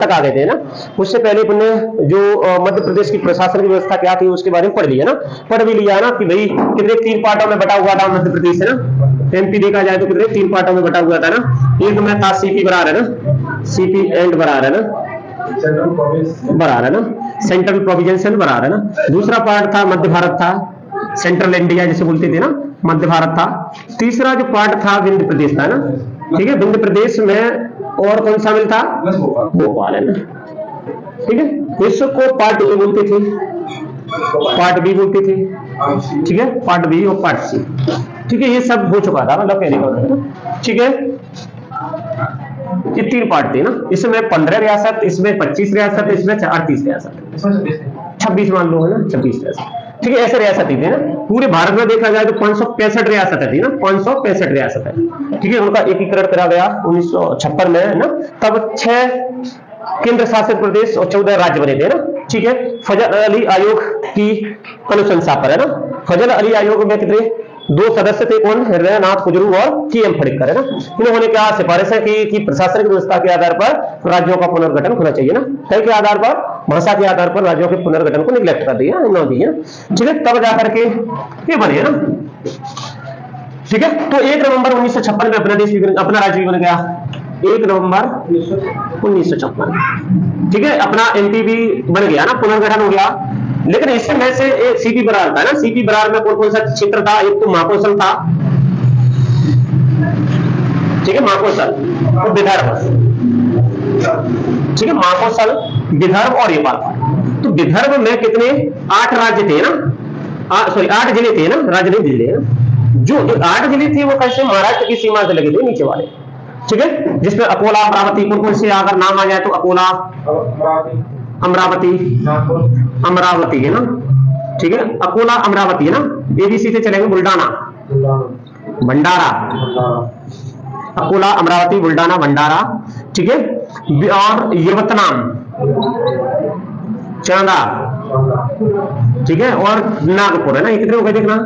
तक आ गए थे ना। उससे पहले अपने जो मध्य प्रदेश की प्रशासन की व्यवस्था क्या थी उसके बारे में पढ़ लिया ना, पढ़ भी लिया ना कि भाई कितने 3 पार्टों में बटा हुआ था मध्य प्रदेश है ना। एमपी देखा जाए तो कितने 3 पार्टों में बटा हुआ था ना। एक में था सीपी बरार है ना, सीपी एंड बरार है ना, बरार है ना, सेंट्रल प्रोविंशियल बरार है ना। दूसरा पार्ट था मध्य भारत था, सेंट्रल इंडिया जिसे बोलते थे ना, मध्य भारत था। तीसरा जो पार्ट था विंध्य प्रदेश था ना, ठीक है। विंध्य प्रदेश में और कौन शामिल था, भोपाल है ना, ठीक है। इसको पार्ट ए बोलते थे, पार्ट बी बोलते थे, ठीक है, पार्ट बी और पार्ट सी, ठीक है। ये सब हो चुका था मतलब कहने का मतलब, ठीक है। ये 3 पार्ट थे ना, इसमें 15 रियासत, इसमें 25 रियासत, इसमें 38 रियासत, 26 मान लो है ना, 26 रियासत, ठीक है। ऐसे रियासत थी ना। पूरे भारत में देखा जाए तो 565 रियासत थी ना, 565 रियासत है, ठीक है। उनका एकीकरण करा गया 1956 में है ना। तब 6 केंद्र शासित प्रदेश और 14 राज्य बने थे ना, ठीक है। फजल अली आयोग की अनुशंसा पर है ना। फजल अली आयोग में कितने 2 सदस्य थे, कौन, हृदयनाथ कुजरू और के.एम. फड़िक्कर है ना। इन्होंने क्या सिफारिशें की कि प्रशासनिक व्यवस्था के आधार पर राज्यों का पुनर्गठन होना चाहिए ना, कई के आधार पर, भाषा के आधार पर राज्यों के पुनर्गठन को निग्लेक्ट कर दिया इन्होंने दिया, ठीक है। तब जाकर के ये बने ना, ठीक है। तो 1 नवंबर 1956 में अपना देश अपना राज्य बन गया, 1 नवंबर 1956, ठीक है। अपना एमपी भी बन गया ना, पुनर्गठन हो गया। लेकिन इसमें से एक सीपी बरार था ना, सीपी बरार में कौन कौन सा क्षेत्र था, एक तो महाकौशल था, ठीक है, महाकौशल और विदर्भ, ठीक है, महाकौशल, विदर्भ और नेपाल। तो विदर्भ में कितने 8 राज्य थे ना, सॉरी 8 जिले थे ना, राज्य नहीं जिले ना। जो 8 जिले थे वो कैसे महाराष्ट्र की सीमा से लगे थे नीचे वाले, ठीक है। जिसमें अकोला, अमरावती, कौन कौन से अगर नाम आ जाए तो अकोला, अमरावती, अमरावती है ना, ठीक है, अकोला अमरावती है ना। एबीसी से चलेंगे, बुल्डाना, भंडारा, अकोला अमरावती बुल्डाना भंडारा, ठीक है। और यवतनाम, चांदा, ठीक है, और नागपुर है ना। ये कितने हो गए देखना,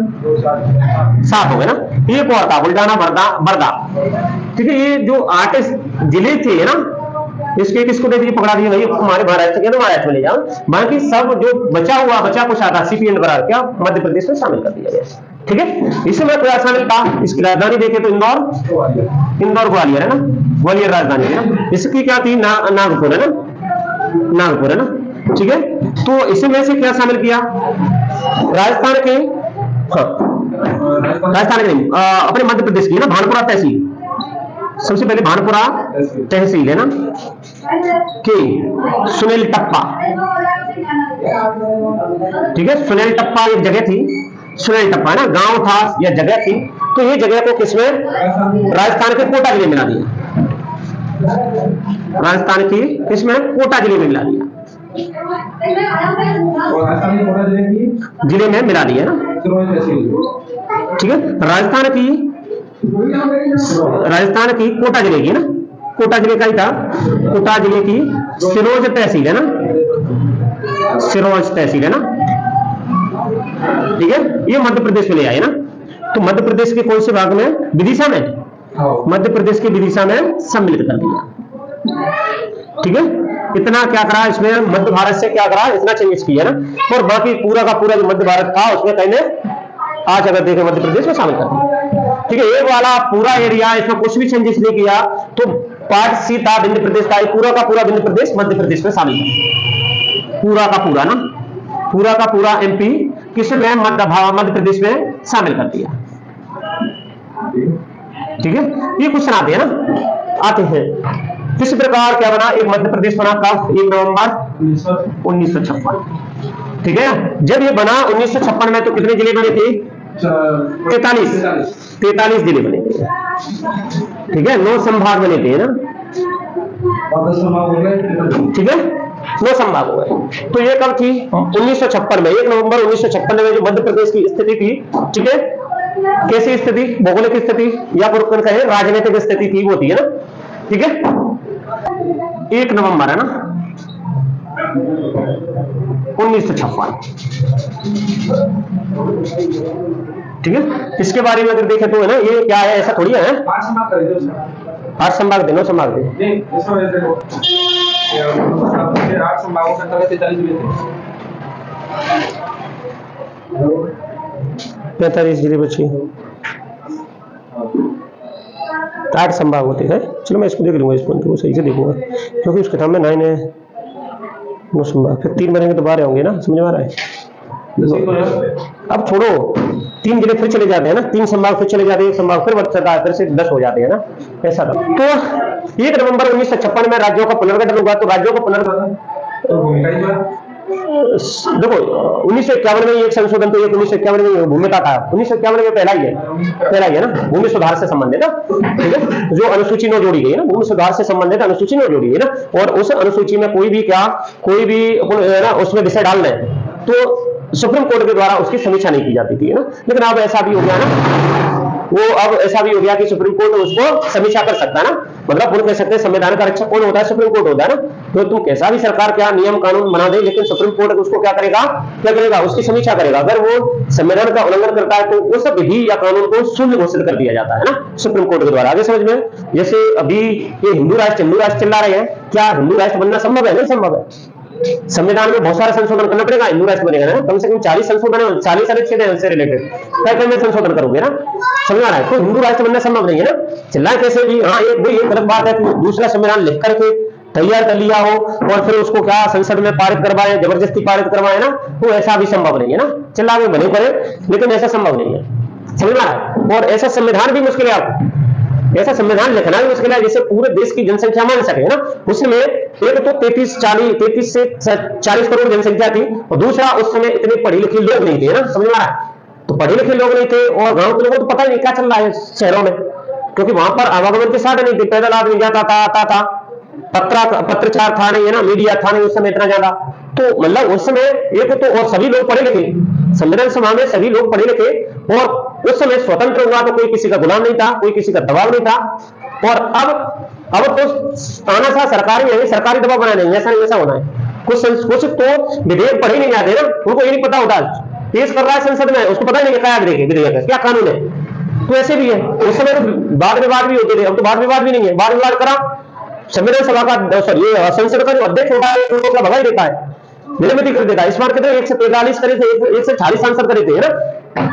7 हो गए ना। एक और था बुल्डाना, बर्दा, ठीक है। ये जो 8 जिले थे ना, इसके किसको दे दिए, पकड़ा दिए भाई हमारे महाराष्ट्र के, महाराष्ट्र में ले जाओ। बाकी सब जो बचा कुछ आता सीपी एंड बरार क्या मध्य प्रदेश में शामिल कर दिया गया, ठीक है। इसमें क्या शामिल था, इसकी राजधानी देखे तो इंदौर, ग्वालियर है ना, ग्वालियर राजधानी है ना। इसकी क्या थी, नागपुर है ना, नागपुर है ना, ठीक है। तो इसमें से क्या शामिल किया, राजस्थान के, राजस्थान के नहीं, अपने मध्य प्रदेश की ना, भानपुरा तहसील, सबसे पहले भानपुरा तहसील है ना, के सुनील टप्पा, ठीक है। सुनील टप्पा एक जगह थी, सुनील टप्पा है ना, गांव था या जगह थी। तो ये जगह को किसमें, राजस्थान के कोटा जिले में मिला दिया, राजस्थान की किसमें, कोटा जिले में मिला दिया, जिले में मिला दिया ना, ठीक है। राजस्थान की कोटा जिले की ना, कोटा जिले का ही था, कोटा जिले की सिरोंज तहसील है ना, सिरोंज तहसील है ना, ठीक है। ये मध्य प्रदेश में ले आए ना। तो मध्य प्रदेश के कौन से भाग में, विदिशा में, मध्य प्रदेश के विदिशा में सम्मिलित कर दिया, ठीक है। इतना क्या करा इसमें, मध्य भारत से क्या करा, इतना चेंजेस किया ना। और बाकी पूरा का पूरा जो मध्य भारत था उसमें कहने आज अगर देखें मध्य प्रदेश में शामिल कर दिया, ठीक है। एक वाला पूरा एरिया, इसमें कुछ भी चेंजेस नहीं किया। तो पार्ट सी था विंध्य प्रदेश था, पूरा का पूरा विंध्य प्रदेश मध्य प्रदेश में शामिल है, पूरा का पूरा ना, पूरा का पूरा एमपी किसमें, मध्य प्रदेश में शामिल कर दिया, ठीक है। ये क्वेश्चन आते हैं ना, आते हैं किस प्रकार क्या बना, एक मध्य प्रदेश बना कब, 1 नवंबर 1956, ठीक है। जब ये बना 1956 में तो कितने जिले बने थे, 43 जिले बने थे, ठीक है। 9 संभाग बने थे ना, ठीक है, 9 संभाग हो गए। तो ये कब थी, 1956 में, 1 नवंबर 1956 में जो मध्य प्रदेश की स्थिति थी, ठीक है। कैसी स्थिति, भौगोलिक स्थिति या फिर कहे राजनीतिक स्थिति थी, वो थी है ना, ठीक है। 1 नवंबर है ना 1956, ठीक है। इसके बारे में अगर देखें तो है ना, ये क्या है, ऐसा थोड़ी है, 8 संभाग दे, 9 संभाग दे, 8 संभागों का 43 डिग्री 45 डिग्री बची, 8 संभाग होते हैं। चलो मैं इसको देख लूंगा, इस पॉइंट को सही से देखूंगा, क्योंकि उस किताब में 9 है 9 संभाग, फिर 3 बनेंगे तो 12 होंगे ना, समझ में आ रहा है। अब छोड़ो, 3 जिले फिर चले जाते हैं ना, 3 संभाग फिर चले जाते हैं, 1 संभाग फिर बढ़ता है, फिर से 10 हो जाते हैं ना, ऐसा था। तो 1 नवंबर 1956 में राज्यों का पुनर्गठन हुआ। तो राज्यों का पुनर्गठन देखो 1951 में एक संशोधन, तो 1951 में भूमिका था, 1951 में पहला ही है ना, भूमि सुधार से संबंधित ना, ठीक है, जो अनुसूची में जोड़ी गई है ना, भूमि सुधार से संबंधित अनुसूची में जोड़ी गई है ना, और उस अनुसूची में कोई भी ना उसमें विषय डालना है तो सुप्रीम कोर्ट के द्वारा उसकी समीक्षा नहीं की जाती थी, है ना। लेकिन अब ऐसा भी हो गया ना, अब ऐसा भी हो गया कि सुप्रीम कोर्ट उसको समीक्षा कर सकता है ना, मतलब बोल कह सकते हैं संविधान का रक्षक कौन होता है, सुप्रीम कोर्ट होता है ना। तो तुम कैसा भी सरकार क्या नियम कानून बना दे, लेकिन सुप्रीम कोर्ट उसको क्या करेगा, उसकी समीक्षा करेगा। अगर वो संविधान का उल्लंघन करता है तो उस विधि या कानून को शून्य घोषित कर दिया जाता है ना, सुप्रीम कोर्ट के द्वारा। आगे समझ में, जैसे अभी ये हिंदू राष्ट्र चिल्ला रहे हैं, क्या हिंदू राष्ट्र बनना संभव है? नहीं संभव है। संविधान में बहुत सारा संशोधन करना पड़ेगा, हिंदू राष्ट्र बनेगा ना, कम से कम 40 संशोधन, 40 अनुच्छेद है उससे रिलेटेड, क्या में संशोधन करोगे ना, समझ आ रहा है। तो हिंदू राष्ट्र बनना संभव नहीं है ना, चिल्लाए कैसे भी। हाँ एक गलत बात है कि दूसरा संविधान लिख करके तैयार कर लिया हो और फिर उसको क्या संसद में पारित करवाए, जबरदस्ती पारित करवाए ना, तो ऐसा भी संभव नहीं है ना। चिल्ला के भले करे, लेकिन ऐसा संभव नहीं है, समझ आ रहा है। और ऐसा संविधान भी मुश्किल है, आपको ऐसा संविधान लिखना भी मुश्किल है जिससे पूरे देश की जनसंख्या मान सके ना। उसमें एक तो 33 से 40 करोड़ जनसंख्या थी, और दूसरा उस समय इतने पढ़े लिखे लोग नहीं थे ना, समझ में आ रहा है। तो पढ़े लिखे लोग नहीं थे, और गांव के लोगों को तो पता ही नहीं क्या चल रहा है शहरों में, क्योंकि वहां पर आवागमन के साधन नहीं थे, पैदल आदमी जाता था आता था, पत्रचार था नहीं, है ना, मीडिया था नहीं उस समय इतना ज्यादा। तो मतलब उस समय एक तो, और सभी लोग पढ़े लिखे, संविधान सभा में सभी लोग पढ़े लिखे, और उस समय स्वतंत्र हुआ तो कोई किसी का गुलाम नहीं था, कोई किसी का दबाव नहीं था। और अब तो आना था सरकारी दबाव बनाना नहीं, ऐसा नहीं वैसा होना है। कुछ तो विधेयक पढ़े नहीं जाते ना, उनको ये नहीं पता होता, पेश कर रहा है संसद में, उसको पता ही नहीं क्या विधेयक क्या कानून है। तो ऐसे भी है, उस समय तो वाद विवाद भी होते थे, अब तो वाद विवाद भी नहीं है। वाद विवाद करा संविधान सभा का संसद का जो अध्यक्ष होता है उसको भगा ही देता है, निलंबित कर देता है। इस बार कितने 143 करे थे, 140 सांसद करे थे, है ना।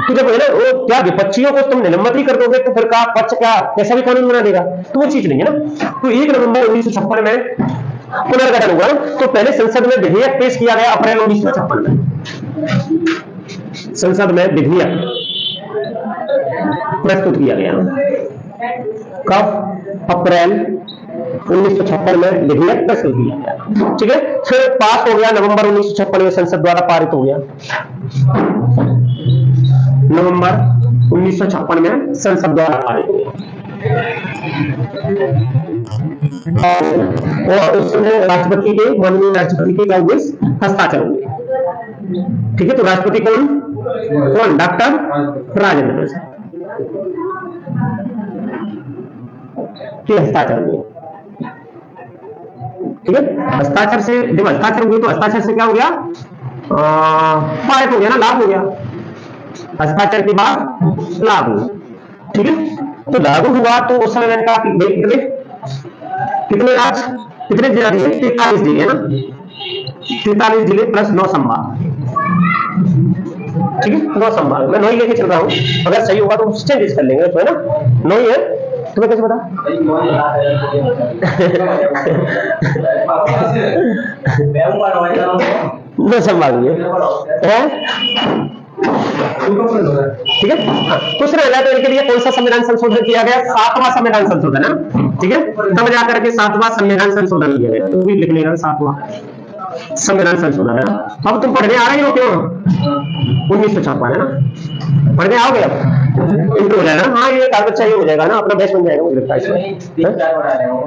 तो जब है ना वो क्या विपक्षियों को तुम निलंबित ही कर दोगे तो फिर का पक्ष क्या कैसा भी कानून बना देगा, तो वो चीज नहीं है ना। तो 1 नवंबर 1956 में पुनर्गठन हुआ, तो पहले संसद में विधेयक पेश किया गया अप्रैल 1956 में, संसद में विधेयक प्रस्तुत किया गया। कब? अप्रैल 1956 में विधेयक प्रस्तुत किया गया, ठीक है। फिर पास हो गया नवंबर 1956 में, संसद द्वारा पारित हो गया। नवंबर 1956 में संसद द्वारा पारित हो गया, और उसमें राष्ट्रपति के, माननीय राष्ट्रपति के कांग्रेस हस्ताक्षर होंगे, ठीक है। तो राष्ट्रपति कौन? डॉक्टर राजेंद्र प्रसाद के हस्ताक्षर होंगे, ठीक है। हस्ताक्षर से, जब हस्ताक्षर हुए तो हस्ताक्षर से क्या हो गया, पारित हो गया ना, लागू हो गया। हस्ताक्षर के बाद लागू, ठीक है। तो लागू हुआ तो उस समय मैंने कहा कितने आज कितने जिला दिए, 43 दिए ना, 43 जिले प्लस 9 संभाग, ठीक है। 9 संभाग मैं 9 ही लेके चल रहा हूँ, अगर सही होगा तो चेंजेस कर लेंगे, है ना। 9 ही है, तुम्हें कैसे पता? नौ संभाग है, ठीक है। कुछ रह जाए तो इनके लिए कौन सा संविधान संशोधन किया गया? 7वां संविधान संशोधन है, ठीक है। तब जाकर के 7वां संविधान संशोधन किया गया, तो भी लिख लेना 7वां संविधान संशोधन है। अब तुम पढ़ने आ रहे हो क्यों? 1956 है ना, पढ़ने आओगे अब इंटर हो जाएगा। हाँ ये कागज चाहिए हो जाएगा ना, अपना बेस बन जाएगा मुझे लगता है इसमें।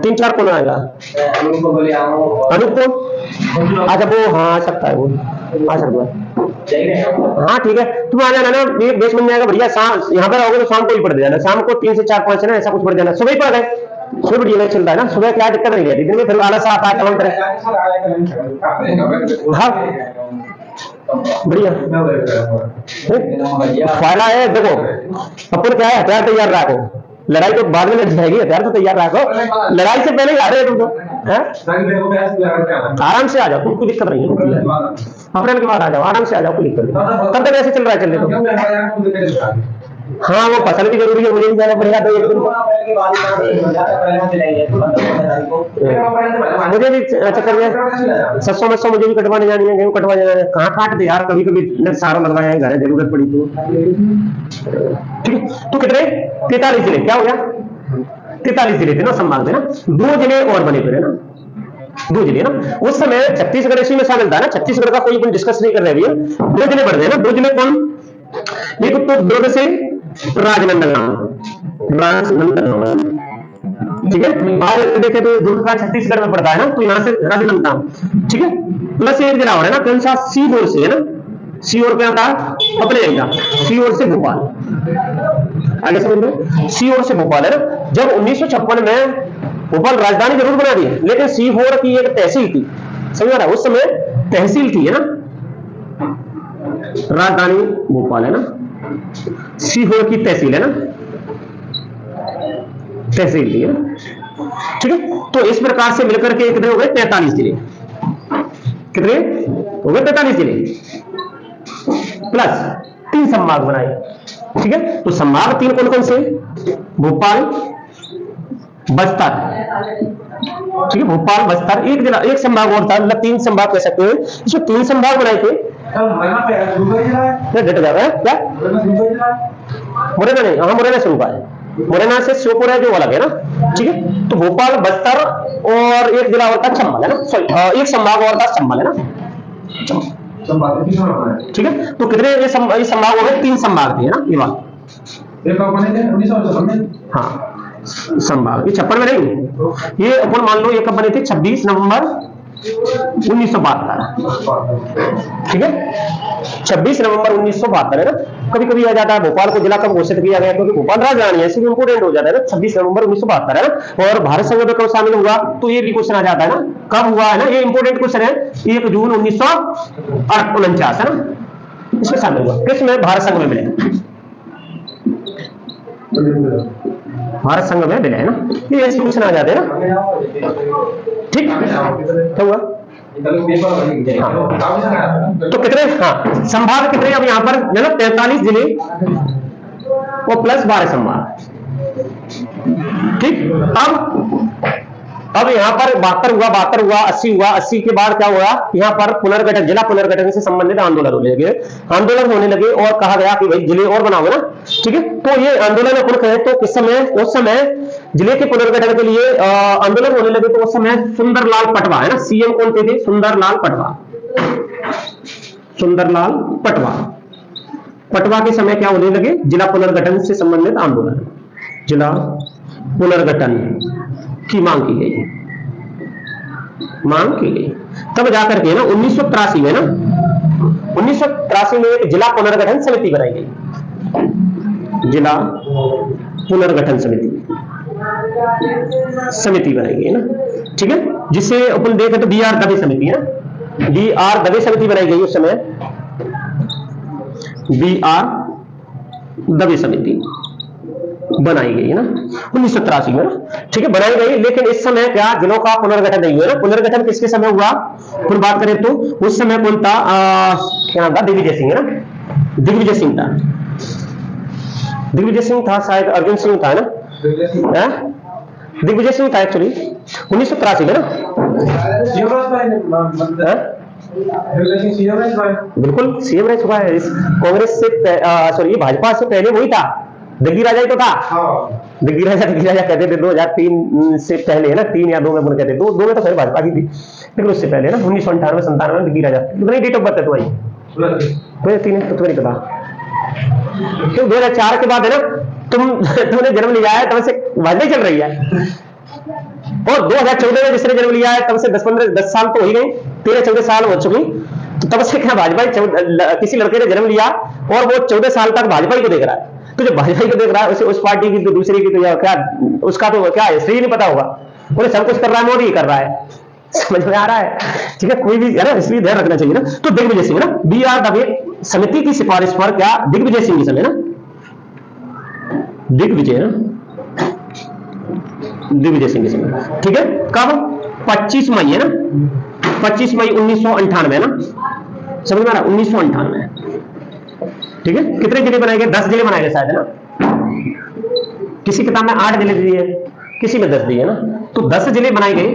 3-4 कौन आएगा? अनूप को, अच्छा वो हाँ आ सकता है, वो आ सकता है, हाँ ठीक है। तुम आ जाना ना, ये बेस बन जाएगा बढ़िया। यहाँ पर आओगे तो शाम को ही पढ़ देना, शाम को 3 से 4-5 है ना, ऐसा कुछ पढ़ जाना। सुबह ही पढ़ गए, सुबह बढ़िया चलता है ना, सुबह क्या दिक्कत नहीं रहती, दिन में फिर आलस आता है, कौन करे। हाँ बढ़िया फायदा है। देखो अपन क्या है, हथियार तैयार रखो, लड़ाई तो बाद में लड़ जाएगी, हथियार तो तैयार रखो, लड़ाई से पहले ही आ रहे हो तुम तो, आराम से आ जाओ, कोई दिक्कत नहीं है, अप्रैल के बाद आ जाओ, आराम से आ जाओ, कोई दिक्कत नहीं, तब तक ऐसे चल रहा है, चलने दो। हाँ वो फसल भी जरूरी है, मुझे भी जाना पड़ेगा, तो एक दिन मुझे भी चक्कर में 700 मुझे भी कटवाने जानी है, गेहूं कटवाने जाना है, कहाँ काट दे यार, कभी कभी सारा लगवाया है, घर जरूरत पड़ी तो ठीक है। तो कितने 43 जिले, क्या हो गया 43 जिले थे ना संभाग थे ना, 2 जिले और बने फिर है ना, 2 जिले ना, उस समय छत्तीसगढ़ इसी में शामिल था ना, छत्तीसगढ़ का कोई डिस्कस नहीं कर रहे अभी, 2 जिले बढ़ गए ना, 2 जिले कौन, एक तो दुर्ग से राजनांदगांव, ठीक है, और देखे तो दुर्ग का छत्तीसगढ़ में पड़ता है ना, तो यहाँ से राजनांदगांव, ठीक है, प्लस एक जिला और है ना, कौन सा, सीहोर से है ना, सीहोर क्या था अपने एरिया, सीहोर से भोपाल, आगे समझ लो, सीहोर से भोपाल है ना। जब 1956 में भोपाल राजधानी जरूर बना दी, लेकिन सीहोर की एक तहसील थी, समझ रहा, उस समय तहसील थी है ना, राजधानी भोपाल है ना, सीहोर की तहसील है ना, तहसील थी है ना, ठीक है। तो इस प्रकार से मिलकर के कितने हो गए 43 जिले, कितने हो गए 43 जिले, प्लस 3 संभाग बनाए, ठीक है। तो संभाग 3 कौन कौन से, भोपाल बस्तर, ठीक है, भोपाल बस्तर, एक जिला, एक संभाग और था, मतलब 3 संभाग कह सकते हैं, इसमें 3 संभाग बनाए थे, डट जा रहा है क्या, मुरैना नहीं, हाँ मुरैना से होगा, मुरैना से श्योपुर है जो अलग है ना, ठीक है। तो भोपाल बस्तर और एक जिला और था चंबल है ना, सॉरी एक संभाग और था चंबल है ना, ठीक है। तो कितने ये संभाग हो गए, 3 संभाग थे ना, ये बात, हाँ संभाग, ये 56 में नहीं, ये अपन मान लो ये कब बने थे, 26 नवंबर 1972, ठीक है, 26 नवंबर 1972 है ना। कभी कभी आ जाता है भोपाल को जिला कब घोषित किया गया, क्योंकि भोपाल राजधानी है, इसलिए इंपोर्टेंट हो जाता है ना, 26 नवंबर 1972 है ना। और भारत संघ में कब शामिल हुआ, तो ये भी क्वेश्चन आ जाता है ना, कब हुआ है ना, ये इंपोर्टेंट क्वेश्चन है, 1 जून 1949 है ना, इसमें शामिल हुआ, किसमें, भारत संघ में मिले, भारत संघ में मिले है ना, ये ऐसे क्वेश्चन आ जाते हैं ना, ठीक, क्या हुआ, हाँ। तो कितने, हाँ संभाग कितने, अब यहाँ पर है ना 43 जिले और प्लस 12 संभाग, ठीक। अब यहाँ पर 72 हुआ 80 हुआ, 80 के बाद क्या हुआ, यहाँ पर पुनर्गठन, जिला पुनर्गठन से संबंधित आंदोलन होने लगे और कहा गया कि भाई जिले और बनाओ ना, ठीक है। तो ये आंदोलन अपन कहें तो किस समय, उस समय जिले के पुनर्गठन के लिए आंदोलन होने लगे, तो उस समय सुंदरलाल पटवा है ना, सीएम कौन थे, सुंदरलाल पटवा, सुंदरलाल पटवा, पटवा के समय क्या होने लगे, जिला पुनर्गठन से संबंधित आंदोलन, जिला पुनर्गठन की मांग की गई, तब जाकर के ना 1983 में ना, 1983 में एक जिला पुनर्गठन समिति बनाई गई, जिला पुनर्गठन समिति बनाई गई ना, ठीक है, जिसे अपन देखें तो BR दवे समिति है ना, BR दवे समिति बनाई गई उस समय, BR दवे समिति बनाई गई है ना 1983 में ना, ठीक है, बनाई गई। लेकिन इस समय क्या जिलों का पुनर्गठन नहीं हुआ ना, पुनर्गठन किसके समय हुआ, फिर बात करें तो उस समय कौन था, क्या नाम था, दिग्विजय सिंह है ना, दिग्विजय सिंह था, दिग्विजय सिंह था, शायद अर्जुन सिंह था ना, दिग्विजय सिंह था एक्चुअली 1983 में ना, बिल्कुल सीएम रह चुका है, इस कांग्रेस से सॉरी भाजपा से पहले वही था, दिग्गी राजा ही तो था, दिग्गी राजा कहते थे 2003 से पहले है ना, 3 या 2 में बोल कहते, 2 में तो खैर भाजपा की थी, लेकिन उससे पहले ना 1998-97 में दिग्गी राजा, कितनी डेट ऑफ बर्थ है तुम्हारी, 3 है तो तुम्हें नहीं पता, तो 2004 के बाद है ना तुमने जन्म लिया है, तब से भाजपा चल रही है, और 2014 में जिसने जन्म लिया है तब से 10 साल तो हो ही गए, 13-14 साल हो चुकी, तो तब से क्या भाजपा किसी लड़के ने जन्म लिया और वो 14 साल तक भाजपा को देख रहा है, तो जो भाजपा को देख रहा है उसे उस पार्टी की तो दूसरी की तो क्या उसका तो क्या हिस्ट्री नहीं पता होगा, उन्हें सब कुछ कर रहा है, मोदी कर रहा है, समझ में आ रहा है, ठीक है, कोई भी है ना, इसलिए ध्यान रखना चाहिए ना। तो दिग्विजय सिंह ना, BR दवे समिति की सिफारिश पर क्या दिग्विजय सिंह के समय ना, दिग्विजय ना दिग्विजय सिंह के समय। ठीक है, कब? 25 मई है ना, 25 मई 1998 ना, समझ में आ रहा? 1998। ठीक है, कितने जिले बनाए गए? 10 जिले बनाए गए शायद, है ना। किसी किताब में 8 जिले दिए, किसी में 10 दिए ना, तो 10 जिले बनाए गए।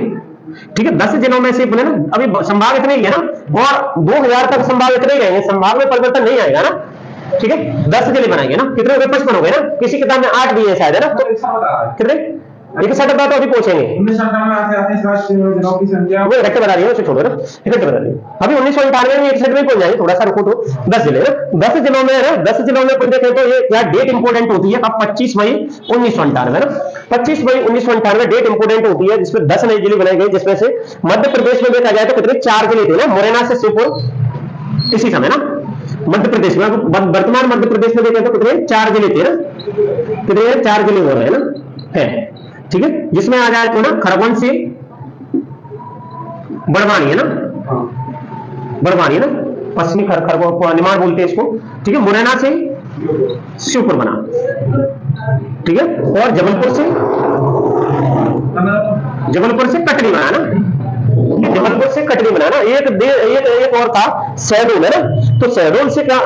ठीक है, 10 जिलों में से अपने ना अभी संभाग इतने ही है ना, और 2000 तक संभाग इतने ही रहेंगे, संभाग में परिवर्तन नहीं आएगा ना। ठीक है, 10 जिले बनाएंगे ना, कितने हो गए? 55 हो गए ना, किसी किताब में 8 दिए शायद, है ना, तो कितने? एक साथ बात अभी पूछेंगे, वो इकट्ठे बता दिए, उसे छोड़ो ना, इकट्ठे बता दिए। अभी 1998 में 61 में पहुंच जाएंगे, थोड़ा सा रुको तो। 10 जिले ना, 10 जिलों में है ना, 10 जिलों में कुछ देखें तो ये क्या डेट इंपोर्टेंट होती है? अब 25 मई 1998 ना, 25 मई 1998 डेट इंपोर्टेंट होती है, जिसमें 10 नए जिले बनाए गए, जिसमें से मध्य प्रदेश में देखा जाए तो कितने? 4 जिले थे ना, मुरैना से शिवपुर, इसी समय ना मध्य प्रदेश में, वर्तमान मध्य प्रदेश में देखें तो कितने? 4 जिले थे ना, कितने? 4 जिले हो रहे हैं ना, है। ठीक है, जिसमें आ जाए तो ना खरगोन से बड़वानी है ना, बड़वानी है ना, पश्चिमी खरगोन निमाड़ बोलते हैं इसको। ठीक है, मुरैना से शिवपुर बना। ठीक है, और जबलपुर से कटनी बना ना, जबलपुर से कटनी बना ना। एक और था शहडोल, है ना, तो शहडोल से क्या?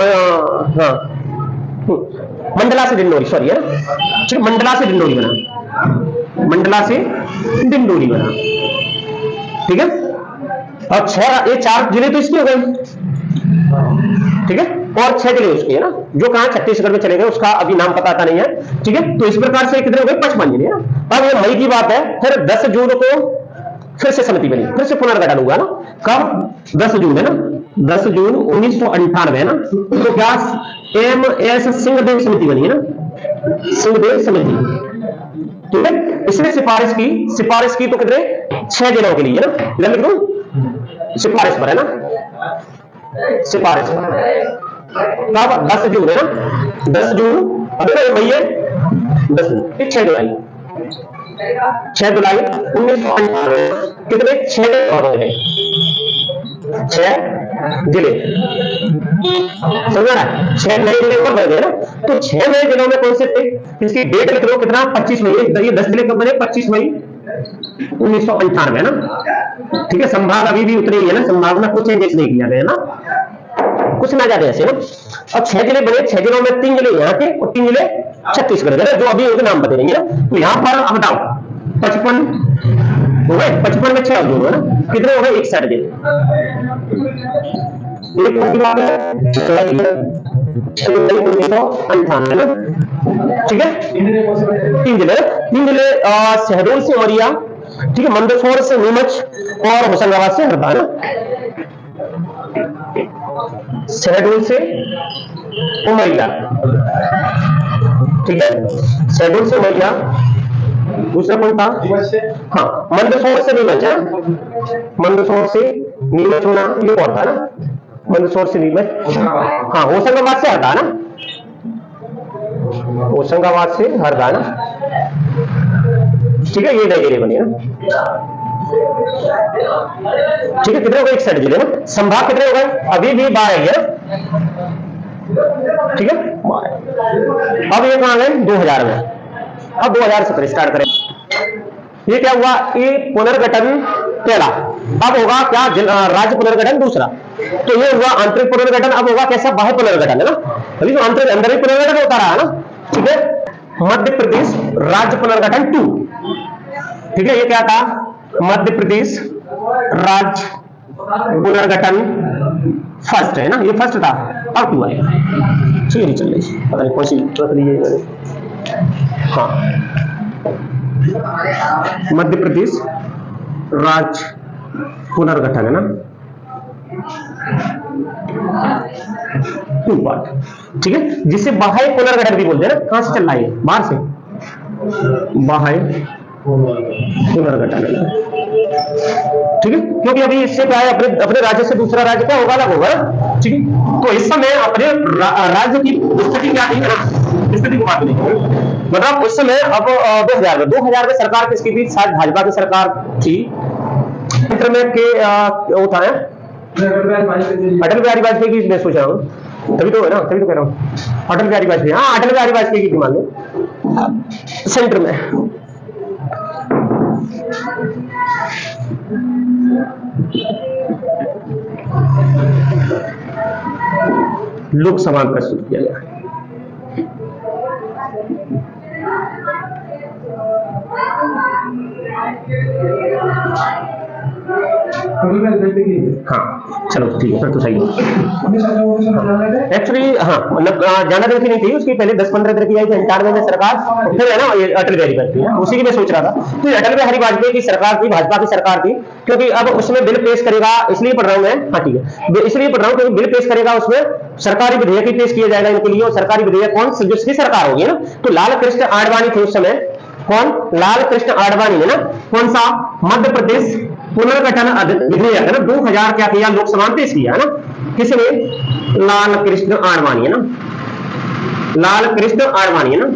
हाँ, मंडला से डिंडोरी, सॉरी, है ना। ठीक, मंडला से डिंडोरी बना, मंडला से डिंडोरी बना। ठीक है, और 6, ये 4 जिले तो इसके हो गए। ठीक है, और 6 जिले उसके, है ना, जो कहां छत्तीसगढ़ में चले गए, उसका अभी नाम पता नहीं है। ठीक है, तो इस प्रकार से कितने हो गए? 55 जिले। अब ये मई की बात है, फिर 10 जून को फिर से समिति बनी, फिर से पुनर्गठन हुआ ना, कब? 10 जून, है ना, 10 जून 1998 है ना, तो क्या? MS सिंहदेव समिति बनी है ना, सिंहदेव समिति। ठीक है, इसने सिफारिश की तो कितने? 6 जिलों के लिए, है ना, इधर लिख दूं, सिफारिश पर, है ना, सिफारिश कब? 10 जून, है ना, 10 जून, अभी मई है, 10 जून, 6 जुलाई 1998 कितने? 6 जिले, 6 जिले, समझ रहा है? 6 नए जिले और बन गए ना, तो 6 नए जिलों में कौन से थे? इसकी डेट लिख लो, कितना? 25 मई। ये 10 जिले कब बने? 25 मई 1998 है ना। ठीक है, संभाग अभी भी उतरे ही है ना, संभाग में कुछ चेंजेस नहीं किया गया ना, कुछ ना ज्यादा ऐसे ना। अब 6 जिले बने, 6 जिलों में 3 जिले यहाँ के और 3 जिले छत्तीसगढ़ के, जो अभी उनके नाम बता देंगे ना। तो यहाँ पर अब बताओ, 55 हो गए, 55 में 6 जोड़ो, है ना, कितने हो गए? 61 जिले। ठीक है, 3 जिले शहडोल से उमरिया, ठीक है, मंदसौर से नीमच और होशंगाबाद से हरदा, है ना। शहडोल से उमरिया, ठीक है, शहडोल से उमरिया। दूसरा कौन था? हाँ, मंदसौर से नीमच, है, मंदसौर से नीमच होना, ये और था ना, मंदसौर से नीमच। हाँ, होशंगाबाद से हरदा ना, होशंगाबाद से हरदा ना। ठीक है, ये नए जिले बने ना। ठीक है, कितने हो गए? 61 जिले ना। संभाग कितने हो गए? अभी भी 12 है। ठीक है, अब ये कहां गए? 2000 में। अब 2017 स्टार्ट करें। ये क्या हुआ? ये पुनर्गठन पहला, अब होगा क्या? राज्य पुनर्गठन दूसरा। तो ये हुआ आंतरिक पुनर्गठन, अब होगा कैसा? बाह्य पुनर्गठन, है ना। अभी तो आंतरिक अंदर ही पुनर्गठन होता रहा ना। ठीक है, मध्य प्रदेश राज्य पुनर्गठन 2। ठीक है, ये क्या था? मध्य प्रदेश राज्य पुनर्गठन फर्स्ट है ना, ये फर्स्ट था, अब 2 आएगा। ठीक है, चल रही, पता नहीं कौन सी रख ली है मैंने। हाँ, मध्य प्रदेश राज्य पुनर्गठन, है ना, 2 पार्ट। ठीक है, जिसे बाह्य पुनर्गठन भी बोलते हैं ना। कहां से चल रहा है? बाहर से, बाह्य पुनर्गठन, है ना। ठीक है, क्योंकि अभी इससे क्या है, अपने राज्य से दूसरा राज्य क्या होगा? अलग होगा। ठीक है, तो इस समय अपने राज्य की स्थिति क्या थी ना, स्थिति को बात नहीं, मतलब उस समय अब 2000 में सरकार किसकी थी? शायद भाजपा की सरकार थी। केंद्र में के वो था अटल बिहारी वाजपेयी की, मैं सोच रहा हूँ, तभी तो है ना, तभी तो कह रहा हूँ अटल बिहारी वाजपेयी। हाँ, अटल बिहारी वाजपेयी की मान लो सेंटर में, लोकसभा में प्रस्तुत किया गया। हाँ चलो ठीक है, फिर तो सही है। एक्चुअली हाँ मतलब ज्यादा दिन की नहीं थी, उसकी पहले 10-15 दिन की आई थी 98 में सरकार, फिर है ना ये अटल बिहारी वाजपेयी है, उसी की मैं सोच रहा था। तो अटल बिहारी वाजपेयी की सरकार थी, भाजपा की सरकार थी, क्योंकि अब उसमें बिल पेश करेगा, इसलिए पढ़ रहा हूँ मैं, हाँ ठीक है, इसलिए पढ़ रहा हूँ क्योंकि बिल पेश करेगा, उसमें सरकारी विधेयक ही पेश किया जाएगा इनके लिए। और सरकारी विधेयक कौन, जिसकी सरकार होगी ना, तो लाल कृष्ण आडवाणी थे उस समय। कौन? लाल कृष्ण आडवाणी है ना। कौन सा? मध्य प्रदेश पुनर्गठन विधेयक है ना, 2000 क्या किया, लोकसभा में पेश किया है ना। किसने? लाल कृष्ण आडवाणी है ना, लाल कृष्ण आडवाणी है ना,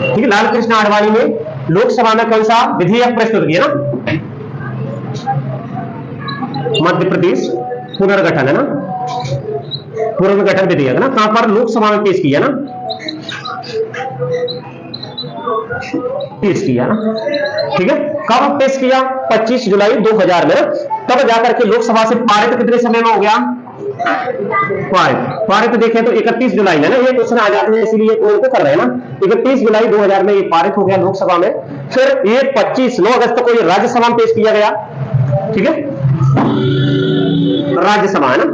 ठीक है। लाल कृष्ण आडवाणी ने लोकसभा में कौन सा विधेयक प्रस्तुत किया ना? मध्य प्रदेश पुनर्गठन है ना, पुनर्गठन विधेयक है ना, कहां पर? लोकसभा में पेश किया ना, पेश किया ना, ठीक है। कब पेश किया? 25 जुलाई 2000 में, तब जाकर के लोकसभा से पारित कितने समय में हो गया? पारित देखें तो 31 जुलाई में ना, ये क्वेश्चन आ जाते हैं इसीलिए उनको कर रहे हैं ना। 31 जुलाई 2000 में ये पारित हो गया लोकसभा में। फिर ये 9 अगस्त को ये राज्यसभा में पेश किया गया, ठीक है, राज्यसभा है ना,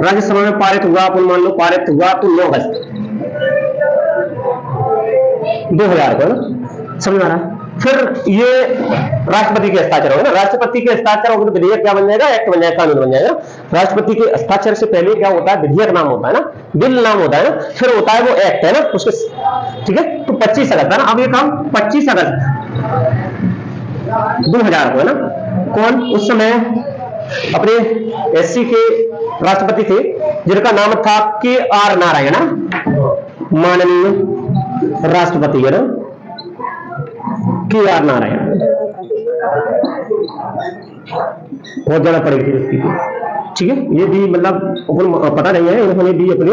राज्यसभा में पारित हुआ, अपन मान लो पारित हुआ तो 9 अगस्त 2000 को ना, समझ आ रहा है। फिर ये राष्ट्रपति के हस्ताक्षर होगा ना, राष्ट्रपति के हस्ताक्षर होगा तो विधेयक क्या बन जाएगा? एक्ट बन जाएगा, कानून बन जाएगा। राष्ट्रपति के हस्ताक्षर से पहले क्या होता है? विधेयक नाम होता है ना, बिल नाम होता है ना, फिर होता है वो एक्ट है ना उसके, ठीक है। तो 25 अगस्त है ना, अब ये काम 25 अगस्त 2000 को है ना। कौन उस समय अपने एससी के राष्ट्रपति थे, जिनका नाम था KR नारायण, माननीय राष्ट्रपति है ना, KR नारायण, बहुत ज्यादा पढ़े थे व्यक्ति, ठीक है। ये भी मतलब पता नहीं है, इन्होंने भी अपने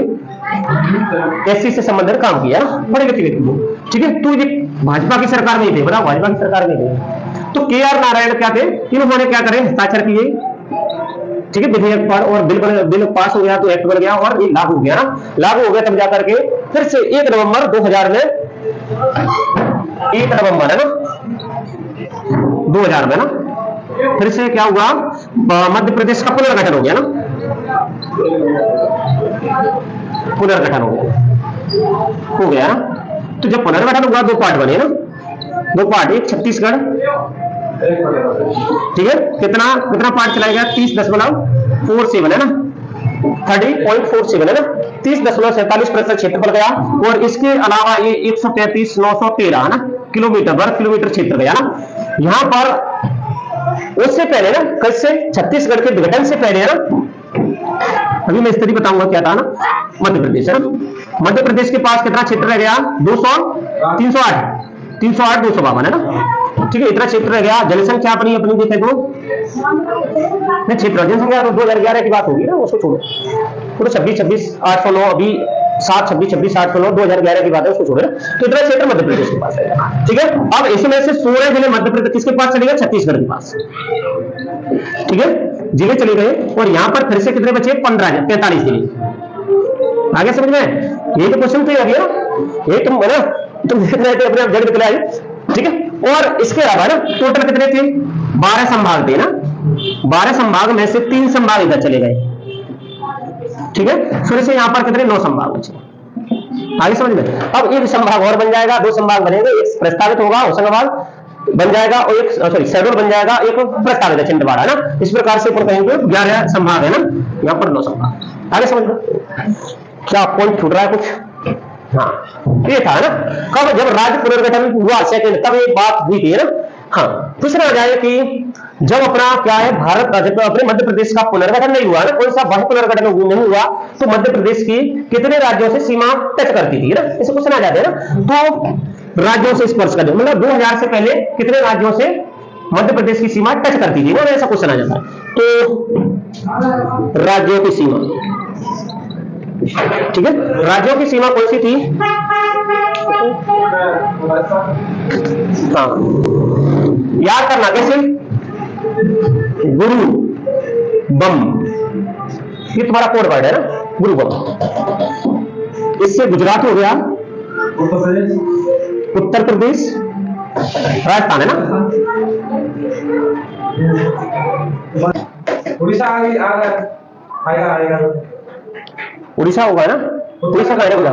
एससी से संबंधित काम किया, बड़े व्यक्ति को, ठीक है। तो ये भाजपा की सरकार में थे, बताओ भाजपा की सरकार में थे। तो KR नारायण क्या थे? इन्होंने क्या करे? हस्ताक्षर किए, ठीक है, विधेयक पर, और बिल पास हो गया तो एक्ट बन गया और ये लागू हो गया ना। लागू हो गया तब जाकर के फिर से 1 नवंबर 2000 में, 1 नवंबर है ना 2000 में ना, फिर से क्या हुआ? मध्य प्रदेश का पुनर्गठन हो गया ना, पुनर्गठन हो गया ना। तो जब पुनर्गठन हुआ 2 पार्ट बने ना, 2 पार्ट, एक छत्तीसगढ़, ठीक है, कितना पार्ट चलाया गया? 30.47 है ना, 30.47 है ना, 30.47% क्षेत्रफल गया। और इसके अलावा ये 133,913 है ना किलोमीटर, वर्ग किलोमीटर क्षेत्र गया ना। यहां पर उससे पहले ना, कैसे? छत्तीसगढ़ के विघटन से पहले है ना, अभी मैं स्थिति बताऊंगा क्या था ना, मध्य प्रदेश है ना, मध्य प्रदेश के पास कितना क्षेत्र रह गया? 308 252 है ना, ठीक है, इतना क्षेत्र रह गया। जनसंख्या अपनी देखे तो नहीं, क्षेत्र जनसंख्या तो 2011 की बात होगी ना, उसको छोड़ो, पूरा 26,809, अभी 7,26,809 2011 की बात है, उसको छोड़ो। तो इतना क्षेत्र मध्य प्रदेश के पास है, ठीक है। अब इसमें से 16 जिले मध्य प्रदेश किसके पास चले गए? छत्तीसगढ़ के पास, ठीक है, जिले चले गए। और यहां पर फिर से कितने बचे? 45 जिले। आगे समझ में? ये तो क्वेश्चन थे अभी ना, ये तुम है ना, तुम देख रहे थे अपने आप जड़ निकले आई, ठीक है। और इसके अलावा ना टोटल कितने थे? 12 संभाग थे ना, 12 संभाग में से 3 संभाग इधर चले गए, ठीक है। फिर से यहां पर कितने? 9 संभाग बचे। आगे समझ में? अब एक संभाग और बन जाएगा, 2 संभाग बनेंगे, एक प्रस्तावित होगा होशंगाबाद बन जाएगा, और एक शेड्यूल बन जाएगा, एक प्रस्तावित है छिंदवाड़ा ना। इस प्रकार से कहेंगे 11 संभाग है ना, यहाँ पर 9 संभाग। आगे समझ में? क्या पॉइंट छूट रहा है कुछ? हाँ, ये था ना, कब? जब राज्य पुनर्गठन हुआ सेकंड, तब ये बात हुई थी ना। हाँ, दूसरा आ जाए कि जब अपना क्या है, भारत अपने मध्य प्रदेश का पुनर्गठन नहीं हुआ ना, कौन सा वह पुनर्गठन नहीं हुआ, तो मध्य प्रदेश की कितने राज्यों से सीमा टच करती थी ना, इसे क्वेश्चन आ जाते हैं ना। तो राज्यों से स्पर्श करते, मतलब 2000 से पहले कितने राज्यों से मध्य प्रदेश की सीमा टच करती थी ना, ऐसा क्वेश्चन आ जाता है। तो राज्यों की सीमा, ठीक है, राज्यों की सीमा कौन सी थी? हाँ, याद करना कैसे, गुरु बम, ये तुम्हारा कोड वर्ड है ना, गुरु बम। इससे गुजरात हो गया, उत्तर प्रदेश, राजस्थान है ना, उड़ीसा आएगा उड़ीसा होगा ना, उड़ीसा का है ना,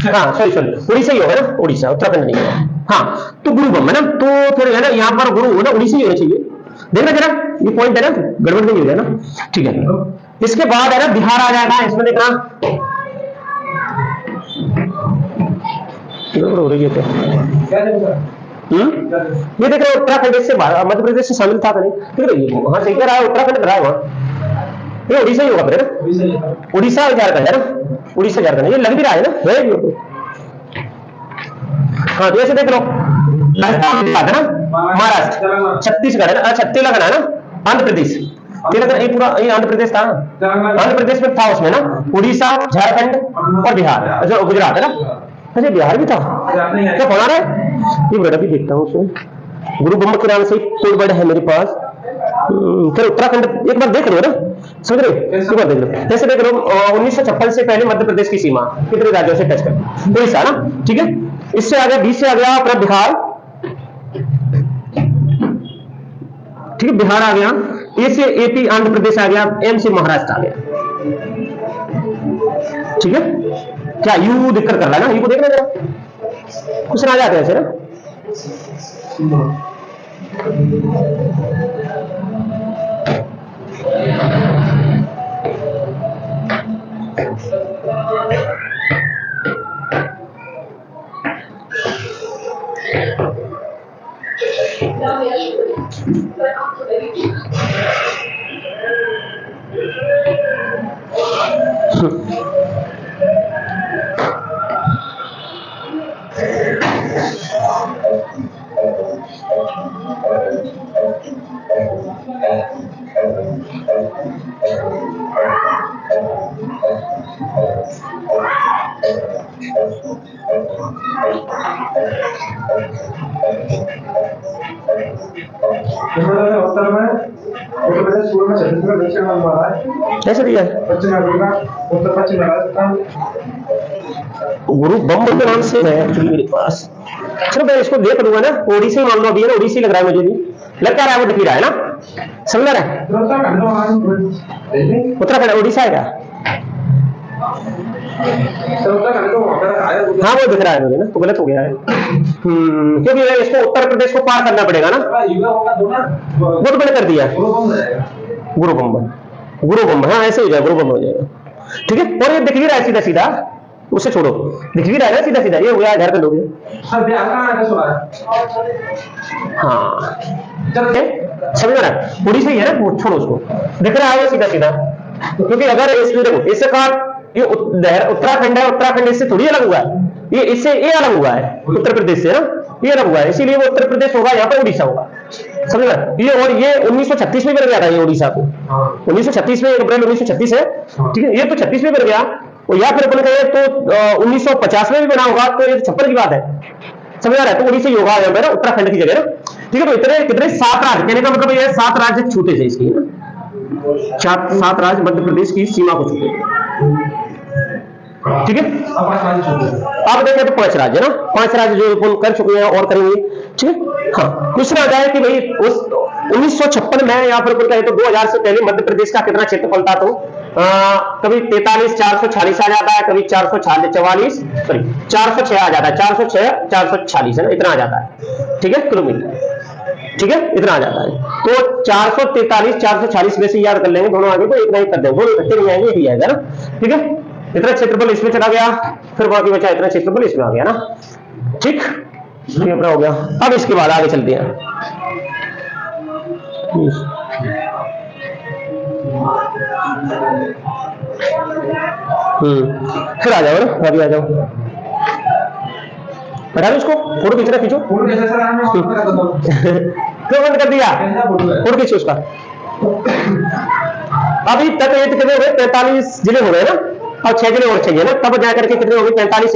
हाँ सॉरी उड़ीसा ही होगा ना, उड़ीसा, उत्तराखंड नहीं है। हाँ तो गुरु बम है ना, तो फिर है ना यहाँ पर गुरु हो ना, उड़ीसा ही होना चाहिए। देखना जरा, ये पॉइंट है ना, गड़बड़ नहीं हो जाए ना, ठीक है। इसके बाद है ना बिहार आ जाएगा, इसमें देखना गड़बड़ हो रही है क्या, ये देख रहे हो उत्तराखंड से मध्य प्रदेश से शामिल था नहीं, ठीक है, हाँ सही कह रहा है, उत्तराखंड रहा है वहां, ये उड़ीसा ही होगा फिर ना, उड़ीसा झारखंड है ना, उड़ीसा झारखंड ये लग भी रहा है ना, है हाँ तो ऐसे देख लो, है ना, महाराष्ट्र, छत्तीसगढ़ है ना, तेलंगाना है ना, आंध्र प्रदेश, तेलंगाना ये पूरा ये आंध्र प्रदेश था, आंध्र प्रदेश में था उसमें ना, उड़ीसा, झारखंड और बिहार, जो गुजरात है ना, अच्छा बिहार भी था क्या, पढ़ा रहा है ये बड़ा भी देखता हूँ उसमें, गुरु बम के नाम से कोड वर्ड है मेरे पास। फिर उत्तराखंड एक बार देख लो ना, समझ रहे एक बार देख लो, जैसे देख लो 1956 से पहले मध्य प्रदेश की सीमा कितने राज्यों से टच कर, उड़ीसा ना, ठीक है, इससे आ गया 20 से आ गया अपना बिहार, ठीक है, बिहार आ गया, ए से एपी आंध्र प्रदेश आ गया, एम से महाराष्ट्र आ गया, ठीक है। क्या यू दिक्कत कर रहा है ना, यू को देखना जरा, कुछ आ जाते हैं ऐसे ना, उत्तर प्रदेश, पूर्व में छत्तीसगढ़, दक्षिण में महाराष्ट्र, कैसे दिया पश्चिम अफ्रीका, उत्तर पश्चिम राजस्थान। गुरु बम के नाम से है एक्चुअली मेरे पास, चलो मैं इसको देख लूंगा ना, ओडिसी मान लो, अभी है ना, ओडिसी लग रहा है मुझे भी, लग क्या रहा है वो दिख ही रहा है ना, समझ रहा है, उत्तराखंड उड़ीसा है क्या, हाँ वो दिख रहा है मुझे ना, तो गलत हो गया है, क्योंकि इसको उत्तर प्रदेश को पार करना पड़ेगा ना, वो तो मैंने कर दिया, गुरु बम, हाँ ऐसे हो जाएगा, गुरु बम हो जाएगा, ठीक है। और ये दिख भी रहा है सीधा सीधा, उसे छोड़ो, दिख भी रहा है ना सीधा सीधा, ये हो गया झारखंड हो गया, हाँ समझ रहा है, उड़ीसा ही है ना, वो छोड़ो उसको, दिख रहा है सीधा सीधा, क्योंकि अगर इसमें देखो इससे कहा ये उत्तराखंड है, उत्तराखंड इससे थोड़ी अलग हुआ है, ये इससे ये अलग हुआ है, उत्तर प्रदेश से ना ये अलग हुआ है, इसीलिए वो उत्तर प्रदेश होगा, यहाँ पर उड़ीसा होगा, समझ रहे, ये और ये 1936 में बन गया था ये उड़ीसा को, 1936 में, 1 अप्रैल 1936 है, ठीक है, ये तो 36 में बन गया, और या फिर अपन कहें तो 1950 में भी बना होगा, तो ये 56 की बात है, समझ रहा है, तो उड़ीसा ही होगा यहाँ पे ना, उत्तराखंड की जगह ना, ठीक है। तो इतने कितने 7 राज्य, कहने का मतलब ये 7 राज्य छूटे थे इसकी ना, 7 राज्य मध्य प्रदेश की सीमा को छूटे, ठीक है। अब देखें तो 5 राज्य ना, 5 राज्य जो अपन कर चुके हैं और करेंगे, ठीक है। हाँ क्वेश्चन आ जाए कि भाई उस 1956 में यहाँ पर कहें तो 2000 से पहले मध्य प्रदेश का कितना क्षेत्रफल था, तो कभी 43,446 आ जाता है, कभी 446 सॉरी 406 आ जाता है, 406 446 है ना, इतना आ जाता है, ठीक है, किलोमीटर, ठीक है, इतना आ जाता है। तो 443 446 में से याद कर लेंगे दोनों, आगे तो इतना ही कर देंगे, दोनों इकट्ठे नहीं आएंगे, यही आएगा ना, ठीक है। इतना क्षेत्रफल इसमें चला गया, फिर बाकी बचा इतना क्षेत्रफल इसमें आ गया ना, ठीक, ये अपना हो गया। अब इसके बाद आगे चलते हैं, फिर आ जाओ ना, अभी आ जाओ, हटा दो इसको, फोटो खींचना, खींचो, क्यों बंद कर दिया, फोटो खींचो उसका। अभी तक ये कितने हो गए, 45 जिले हो गए ना, और 6 जिले और चाहिए ना, तब जाकर के कितने हो गए, 45